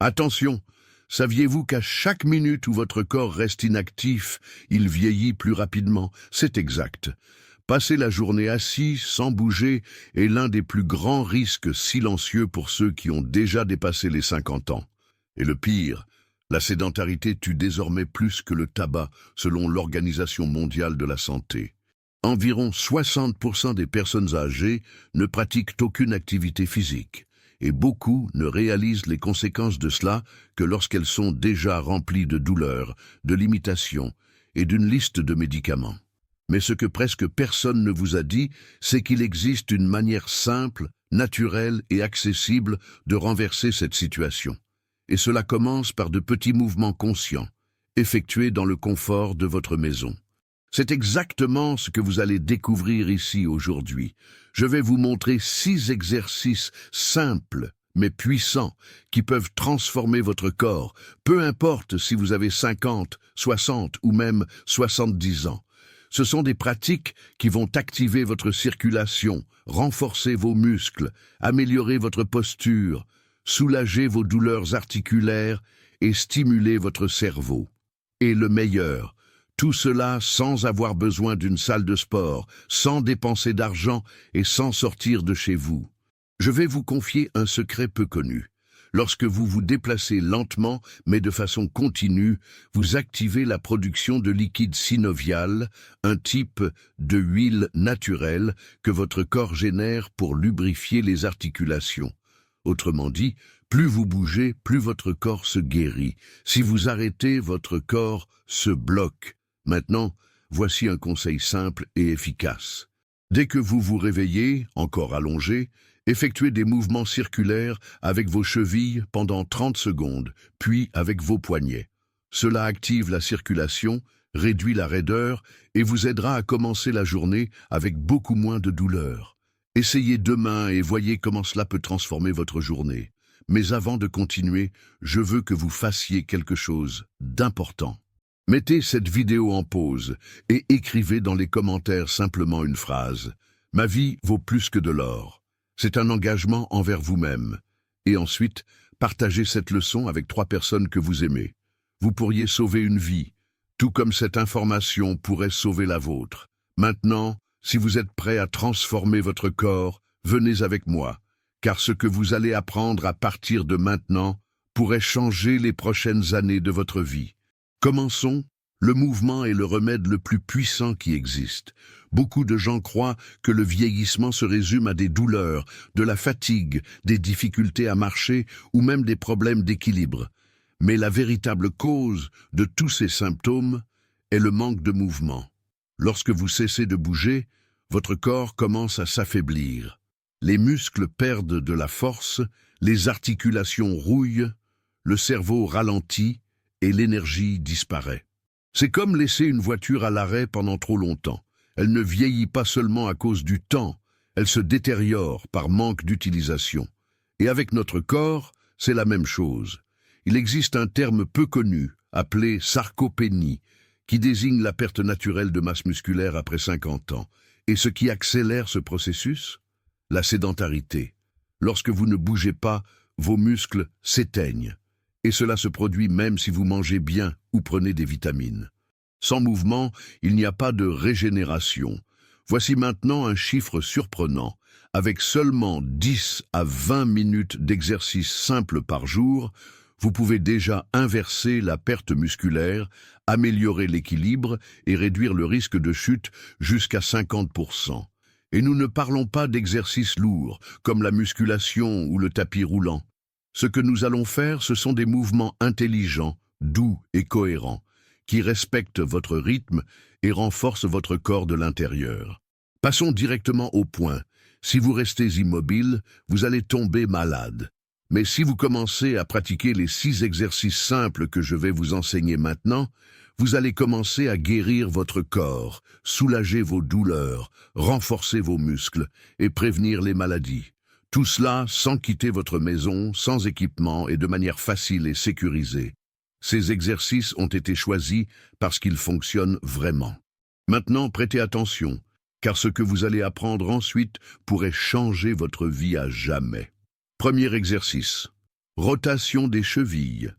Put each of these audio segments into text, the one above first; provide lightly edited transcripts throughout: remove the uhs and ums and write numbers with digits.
Attention, saviez-vous qu'à chaque minute où votre corps reste inactif, il vieillit plus rapidement? C'est exact. Passer la journée assis, sans bouger, est l'un des plus grands risques silencieux pour ceux qui ont déjà dépassé les 50 ans. Et le pire, la sédentarité tue désormais plus que le tabac, selon l'Organisation mondiale de la santé. Environ 60% des personnes âgées ne pratiquent aucune activité physique, et beaucoup ne réalisent les conséquences de cela que lorsqu'elles sont déjà remplies de douleurs, de limitations et d'une liste de médicaments. Mais ce que presque personne ne vous a dit, c'est qu'il existe une manière simple, naturelle et accessible de renverser cette situation. Et cela commence par de petits mouvements conscients, effectués dans le confort de votre maison. C'est exactement ce que vous allez découvrir ici aujourd'hui. Je vais vous montrer 6 exercices simples mais puissants qui peuvent transformer votre corps, peu importe si vous avez 50, 60 ou même 70 ans. Ce sont des pratiques qui vont activer votre circulation, renforcer vos muscles, améliorer votre posture, soulager vos douleurs articulaires et stimuler votre cerveau. Et le meilleur, tout cela sans avoir besoin d'une salle de sport, sans dépenser d'argent et sans sortir de chez vous. Je vais vous confier un secret peu connu. Lorsque vous vous déplacez lentement, mais de façon continue, vous activez la production de liquide synovial, un type de huile naturelle que votre corps génère pour lubrifier les articulations. Autrement dit, plus vous bougez, plus votre corps se guérit. Si vous arrêtez, votre corps se bloque. Maintenant, voici un conseil simple et efficace. Dès que vous vous réveillez, encore allongé, effectuez des mouvements circulaires avec vos chevilles pendant 30 secondes, puis avec vos poignets. Cela active la circulation, réduit la raideur et vous aidera à commencer la journée avec beaucoup moins de douleur. Essayez demain et voyez comment cela peut transformer votre journée. Mais avant de continuer, je veux que vous fassiez quelque chose d'important. Mettez cette vidéo en pause et écrivez dans les commentaires simplement une phrase. « Ma vie vaut plus que de l'or ». C'est un engagement envers vous-même. Et ensuite, partagez cette leçon avec 3 personnes que vous aimez. Vous pourriez sauver une vie, tout comme cette information pourrait sauver la vôtre. Maintenant, si vous êtes prêt à transformer votre corps, venez avec moi, car ce que vous allez apprendre à partir de maintenant pourrait changer les prochaines années de votre vie. Commençons. Le mouvement est le remède le plus puissant qui existe. Beaucoup de gens croient que le vieillissement se résume à des douleurs, de la fatigue, des difficultés à marcher ou même des problèmes d'équilibre. Mais la véritable cause de tous ces symptômes est le manque de mouvement. Lorsque vous cessez de bouger, votre corps commence à s'affaiblir. Les muscles perdent de la force, les articulations rouillent, le cerveau ralentit et l'énergie disparaît. C'est comme laisser une voiture à l'arrêt pendant trop longtemps. Elle ne vieillit pas seulement à cause du temps, elle se détériore par manque d'utilisation. Et avec notre corps, c'est la même chose. Il existe un terme peu connu, appelé sarcopénie, qui désigne la perte naturelle de masse musculaire après 50 ans. Et ce qui accélère ce processus? La sédentarité. Lorsque vous ne bougez pas, vos muscles s'éteignent. Et cela se produit même si vous mangez bien ou prenez des vitamines. Sans mouvement, il n'y a pas de régénération. Voici maintenant un chiffre surprenant. Avec seulement 10 à 20 minutes d'exercice simple par jour, vous pouvez déjà inverser la perte musculaire, améliorer l'équilibre et réduire le risque de chute jusqu'à 50%. Et nous ne parlons pas d'exercices lourds, comme la musculation ou le tapis roulant. Ce que nous allons faire, ce sont des mouvements intelligents, doux et cohérents, qui respectent votre rythme et renforcent votre corps de l'intérieur. Passons directement au point. Si vous restez immobile, vous allez tomber malade. Mais si vous commencez à pratiquer les 6 exercices simples que je vais vous enseigner maintenant, vous allez commencer à guérir votre corps, soulager vos douleurs, renforcer vos muscles et prévenir les maladies. Tout cela sans quitter votre maison, sans équipement et de manière facile et sécurisée. Ces exercices ont été choisis parce qu'ils fonctionnent vraiment. Maintenant, prêtez attention, car ce que vous allez apprendre ensuite pourrait changer votre vie à jamais. Premier exercice. Rotation des chevilles.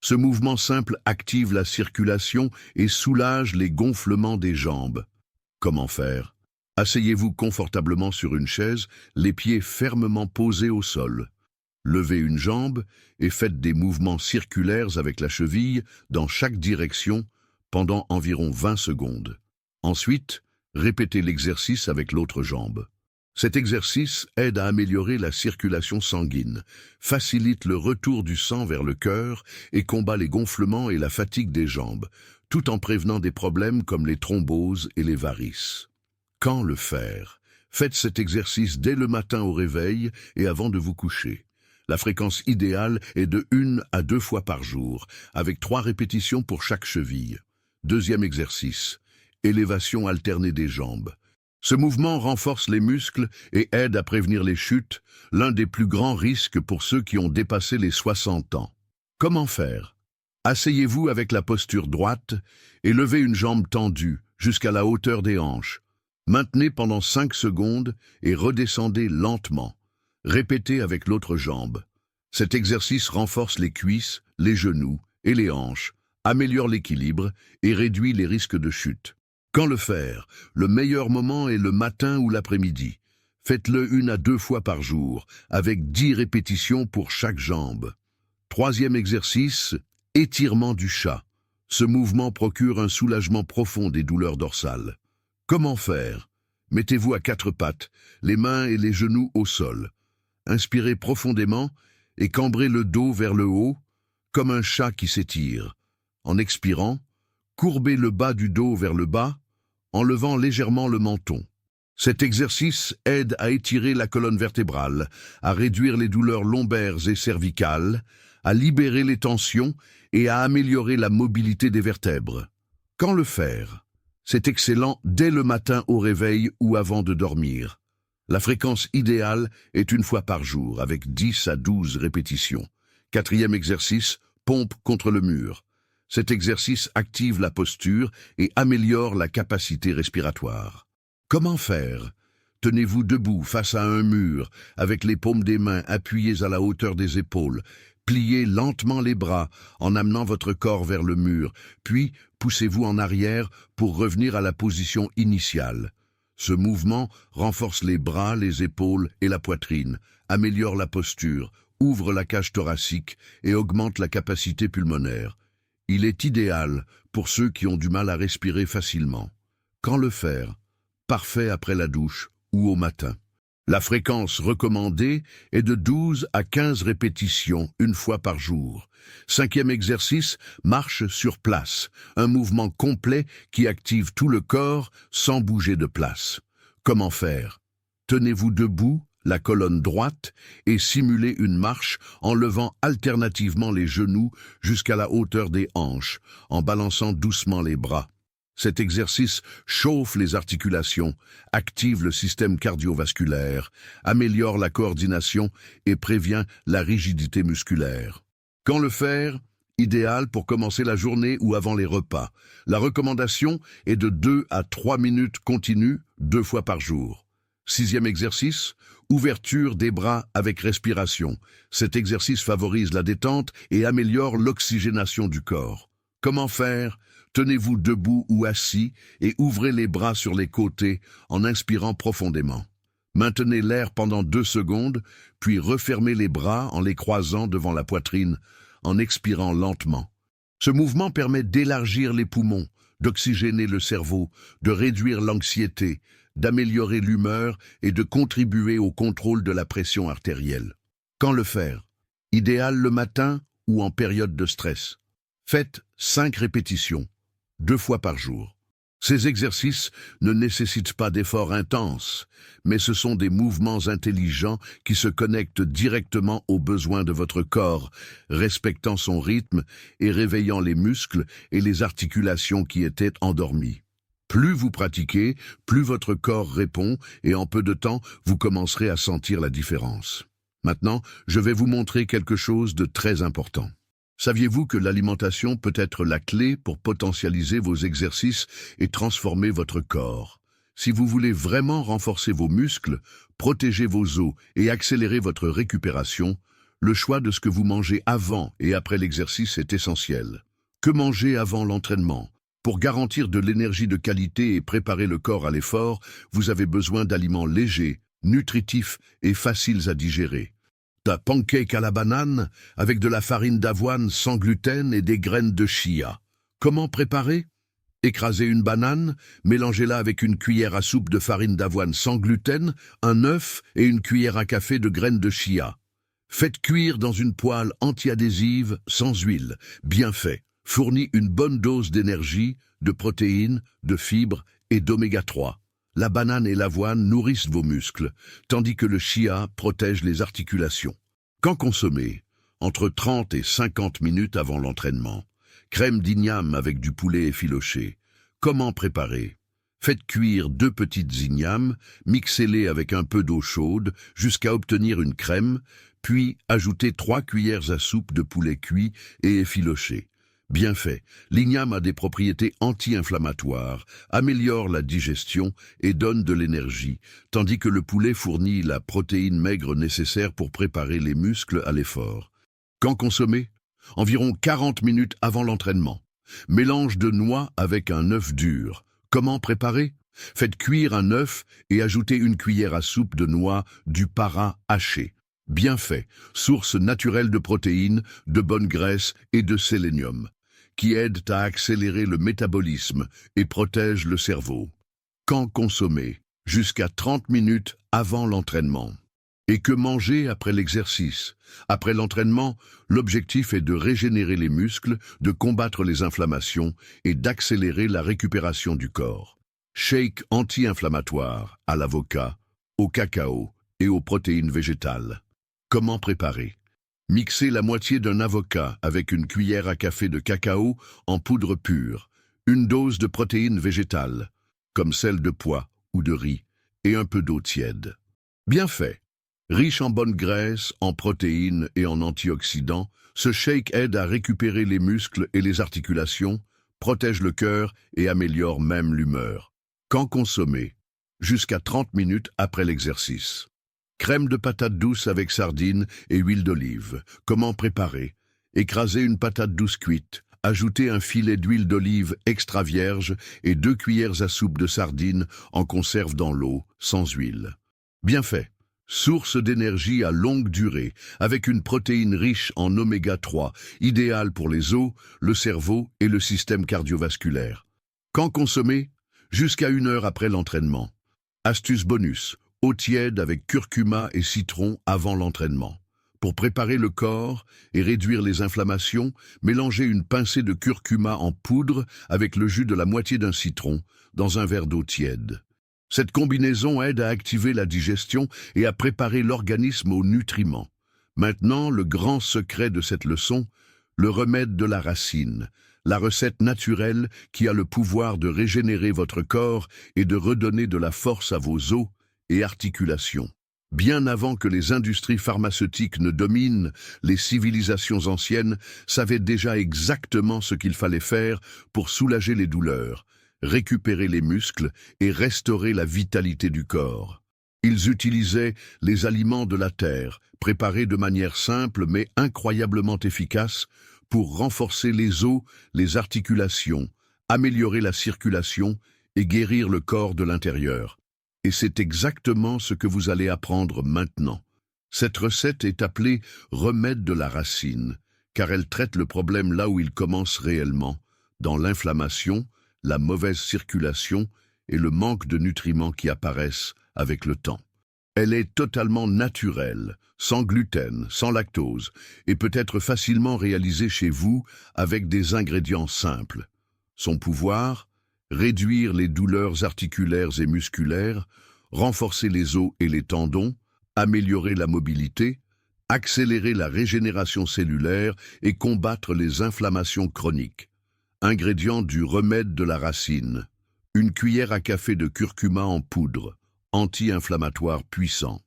Ce mouvement simple active la circulation et soulage les gonflements des jambes. Comment faire? Asseyez-vous confortablement sur une chaise, les pieds fermement posés au sol. Levez une jambe et faites des mouvements circulaires avec la cheville dans chaque direction pendant environ 20 secondes. Ensuite, répétez l'exercice avec l'autre jambe. Cet exercice aide à améliorer la circulation sanguine, facilite le retour du sang vers le cœur et combat les gonflements et la fatigue des jambes, tout en prévenant des problèmes comme les thromboses et les varices. Quand le faire? Faites cet exercice dès le matin au réveil et avant de vous coucher. La fréquence idéale est de 1 à 2 fois par jour, avec 3 répétitions pour chaque cheville. Deuxième exercice, élévation alternée des jambes. Ce mouvement renforce les muscles et aide à prévenir les chutes, l'un des plus grands risques pour ceux qui ont dépassé les 60 ans. Comment faire? Asseyez-vous avec la posture droite et levez une jambe tendue jusqu'à la hauteur des hanches. Maintenez pendant 5 secondes et redescendez lentement. Répétez avec l'autre jambe. Cet exercice renforce les cuisses, les genoux et les hanches, améliore l'équilibre et réduit les risques de chute. Quand le faire? Le meilleur moment est le matin ou l'après-midi. Faites-le 1 à 2 fois par jour, avec 10 répétitions pour chaque jambe. Troisième exercice, étirement du chat. Ce mouvement procure un soulagement profond des douleurs dorsales. Comment faire? Mettez-vous à 4 pattes, les mains et les genoux au sol. Inspirez profondément et cambrez le dos vers le haut, comme un chat qui s'étire. En expirant, courbez le bas du dos vers le bas, en levant légèrement le menton. Cet exercice aide à étirer la colonne vertébrale, à réduire les douleurs lombaires et cervicales, à libérer les tensions et à améliorer la mobilité des vertèbres. Quand le faire? C'est excellent dès le matin au réveil ou avant de dormir. La fréquence idéale est 1 fois par jour, avec 10 à 12 répétitions. Quatrième exercice, pompe contre le mur. Cet exercice active la posture et améliore la capacité respiratoire. Comment faire? Tenez-vous debout face à un mur, avec les paumes des mains appuyées à la hauteur des épaules. Pliez lentement les bras en amenant votre corps vers le mur, puis poussez-vous en arrière pour revenir à la position initiale. Ce mouvement renforce les bras, les épaules et la poitrine, améliore la posture, ouvre la cage thoracique et augmente la capacité pulmonaire. Il est idéal pour ceux qui ont du mal à respirer facilement. Quand le faire? Parfait après la douche ou au matin. La fréquence recommandée est de 12 à 15 répétitions 1 fois par jour. Cinquième exercice, marche sur place, un mouvement complet qui active tout le corps sans bouger de place. Comment faire? Tenez-vous debout, la colonne droite, et simulez une marche en levant alternativement les genoux jusqu'à la hauteur des hanches, en balançant doucement les bras. Cet exercice chauffe les articulations, active le système cardiovasculaire, améliore la coordination et prévient la rigidité musculaire. Quand le faire? Idéal pour commencer la journée ou avant les repas. La recommandation est de 2 à 3 minutes continues 2 fois par jour. Sixième exercice, ouverture des bras avec respiration. Cet exercice favorise la détente et améliore l'oxygénation du corps. Comment faire? Tenez-vous debout ou assis et ouvrez les bras sur les côtés en inspirant profondément. Maintenez l'air pendant 2 secondes, puis refermez les bras en les croisant devant la poitrine, en expirant lentement. Ce mouvement permet d'élargir les poumons, d'oxygéner le cerveau, de réduire l'anxiété, d'améliorer l'humeur et de contribuer au contrôle de la pression artérielle. Quand le faire? Idéal le matin ou en période de stress. Faites 5 répétitions, 2 fois par jour. Ces exercices ne nécessitent pas d'efforts intenses, mais ce sont des mouvements intelligents qui se connectent directement aux besoins de votre corps, respectant son rythme et réveillant les muscles et les articulations qui étaient endormies. Plus vous pratiquez, plus votre corps répond et en peu de temps, vous commencerez à sentir la différence. Maintenant, je vais vous montrer quelque chose de très important. Saviez-vous que l'alimentation peut être la clé pour potentialiser vos exercices et transformer votre corps? Si vous voulez vraiment renforcer vos muscles, protéger vos os et accélérer votre récupération, Le choix de ce que vous mangez avant et après l'exercice est essentiel. Que manger avant l'entraînement? Pour garantir de l'énergie de qualité et préparer le corps à l'effort, vous avez besoin d'aliments légers, nutritifs et faciles à digérer. Un pancake à la banane avec de la farine d'avoine sans gluten et des graines de chia. Comment préparer? Écrasez une banane, mélangez-la avec une cuillère à soupe de farine d'avoine sans gluten, un œuf et une cuillère à café de graines de chia. Faites cuire dans une poêle antiadhésive sans huile, bien fait. Fournit une bonne dose d'énergie, de protéines, de fibres et d'oméga 3. La banane et l'avoine nourrissent vos muscles, tandis que le chia protège les articulations. Quand consommer? Entre 30 et 50 minutes avant l'entraînement. Crème d'igname avec du poulet effiloché. Comment préparer? Faites cuire 2 petites ignames, mixez-les avec un peu d'eau chaude jusqu'à obtenir une crème, puis ajoutez 3 cuillères à soupe de poulet cuit et effiloché. Bien fait, l'igname a des propriétés anti-inflammatoires, améliore la digestion et donne de l'énergie, tandis que le poulet fournit la protéine maigre nécessaire pour préparer les muscles à l'effort. Quand consommer? Environ 40 minutes avant l'entraînement. Mélange de noix avec un œuf dur. Comment préparer? Faites cuire un œuf et ajoutez une cuillère à soupe de noix du para haché. Bien fait, source naturelle de protéines, de bonne graisse et de sélénium, qui aident à accélérer le métabolisme et protègent le cerveau. Quand consommer? Jusqu'à 30 minutes avant l'entraînement. Et que manger après l'exercice? Après l'entraînement, l'objectif est de régénérer les muscles, de combattre les inflammations et d'accélérer la récupération du corps. Shake anti-inflammatoire à l'avocat, au cacao et aux protéines végétales. Comment préparer? Mixez la moitié d'un avocat avec une cuillère à café de cacao en poudre pure, une dose de protéines végétales, comme celle de pois ou de riz, et un peu d'eau tiède. Bien fait. Riche en bonnes graisses, en protéines et en antioxydants, ce shake aide à récupérer les muscles et les articulations, protège le cœur et améliore même l'humeur. Quand consommer? Jusqu'à 30 minutes après l'exercice. Crème de patate douce avec sardines et huile d'olive. Comment préparer? Écrasez une patate douce cuite. Ajoutez un filet d'huile d'olive extra vierge et 2 cuillères à soupe de sardines en conserve dans l'eau, sans huile. Bien fait. Source d'énergie à longue durée, avec une protéine riche en oméga 3, idéale pour les os, le cerveau et le système cardiovasculaire. Quand consommer? Jusqu'à 1 heure après l'entraînement. Astuce bonus. Eau tiède avec curcuma et citron avant l'entraînement. Pour préparer le corps et réduire les inflammations, mélangez une pincée de curcuma en poudre avec le jus de la moitié d'un citron dans un verre d'eau tiède. Cette combinaison aide à activer la digestion et à préparer l'organisme aux nutriments. Maintenant, le grand secret de cette leçon, le remède de la racine, la recette naturelle qui a le pouvoir de régénérer votre corps et de redonner de la force à vos os et articulations. Bien avant que les industries pharmaceutiques ne dominent, les civilisations anciennes savaient déjà exactement ce qu'il fallait faire pour soulager les douleurs, récupérer les muscles et restaurer la vitalité du corps. Ils utilisaient les aliments de la terre, préparés de manière simple mais incroyablement efficace, pour renforcer les os, les articulations, améliorer la circulation et guérir le corps de l'intérieur. Et c'est exactement ce que vous allez apprendre maintenant. Cette recette est appelée « remède de la racine », car elle traite le problème là où il commence réellement, dans l'inflammation, la mauvaise circulation et le manque de nutriments qui apparaissent avec le temps. Elle est totalement naturelle, sans gluten, sans lactose, et peut être facilement réalisée chez vous avec des ingrédients simples. Son pouvoir? Réduire les douleurs articulaires et musculaires, renforcer les os et les tendons, améliorer la mobilité, accélérer la régénération cellulaire et combattre les inflammations chroniques. Ingrédients du remède de la racine. Une cuillère à café de curcuma en poudre, anti-inflammatoire puissant.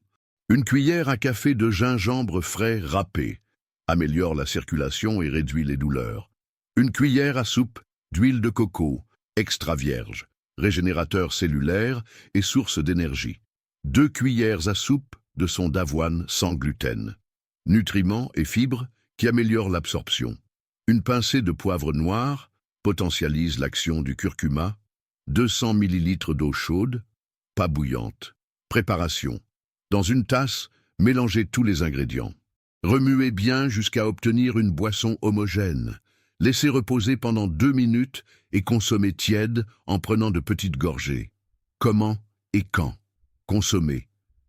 Une cuillère à café de gingembre frais râpé, améliore la circulation et réduit les douleurs. Une cuillère à soupe d'huile de coco, extra vierge, régénérateur cellulaire et source d'énergie. 2 cuillères à soupe de son d'avoine sans gluten. nutriments et fibres qui améliorent l'absorption. Une pincée de poivre noir potentialise l'action du curcuma, 200 ml d'eau chaude, pas bouillante. Préparation. Dans une tasse, mélangez tous les ingrédients. Remuez bien jusqu'à obtenir une boisson homogène. Laissez reposer pendant 2 minutes et consommez tiède en prenant de petites gorgées. Comment et quand? Consommez.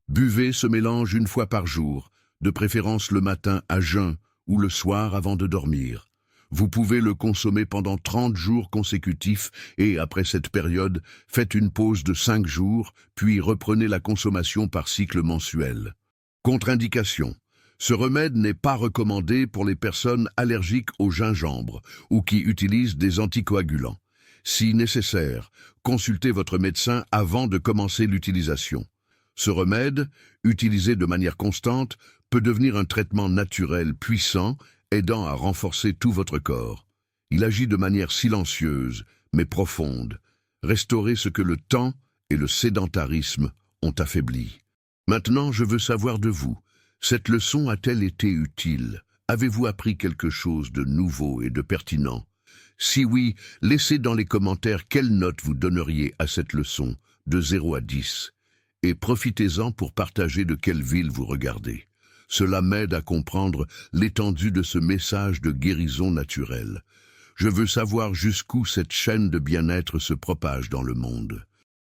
Buvez ce mélange 1 fois par jour, de préférence le matin à jeun ou le soir avant de dormir. Vous pouvez le consommer pendant 30 jours consécutifs et, après cette période, faites une pause de 5 jours, puis reprenez la consommation par cycle mensuel. Contre-indication. Ce remède n'est pas recommandé pour les personnes allergiques au gingembre ou qui utilisent des anticoagulants. Si nécessaire, consultez votre médecin avant de commencer l'utilisation. Ce remède, utilisé de manière constante, peut devenir un traitement naturel puissant, aidant à renforcer tout votre corps. Il agit de manière silencieuse, mais profonde. Restaurer ce que le temps et le sédentarisme ont affaibli. Maintenant, je veux savoir de vous. Cette leçon a-t-elle été utile? Avez-vous appris quelque chose de nouveau et de pertinent? Si oui, laissez dans les commentaires quelle note vous donneriez à cette leçon, de 0 à 10. Et profitez-en pour partager de quelle ville vous regardez. Cela m'aide à comprendre l'étendue de ce message de guérison naturelle. Je veux savoir jusqu'où cette chaîne de bien-être se propage dans le monde.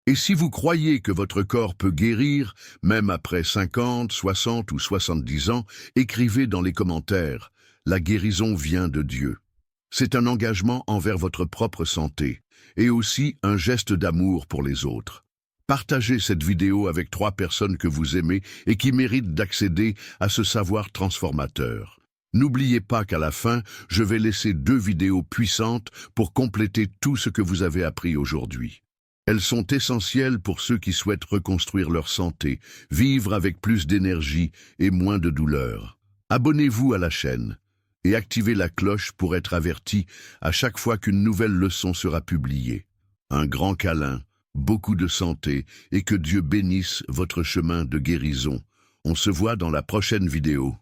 Et si vous croyez que votre corps peut guérir, même après 50, 60 ou 70 ans, écrivez dans les commentaires « La guérison vient de Dieu ». C'est un engagement envers votre propre santé, et aussi un geste d'amour pour les autres. Partagez cette vidéo avec 3 personnes que vous aimez et qui méritent d'accéder à ce savoir transformateur. N'oubliez pas qu'à la fin, je vais laisser 2 vidéos puissantes pour compléter tout ce que vous avez appris aujourd'hui. Elles sont essentielles pour ceux qui souhaitent reconstruire leur santé, vivre avec plus d'énergie et moins de douleur. Abonnez-vous à la chaîne et activez la cloche pour être averti à chaque fois qu'une nouvelle leçon sera publiée. Un grand câlin. Beaucoup de santé et que Dieu bénisse votre chemin de guérison. On se voit dans la prochaine vidéo.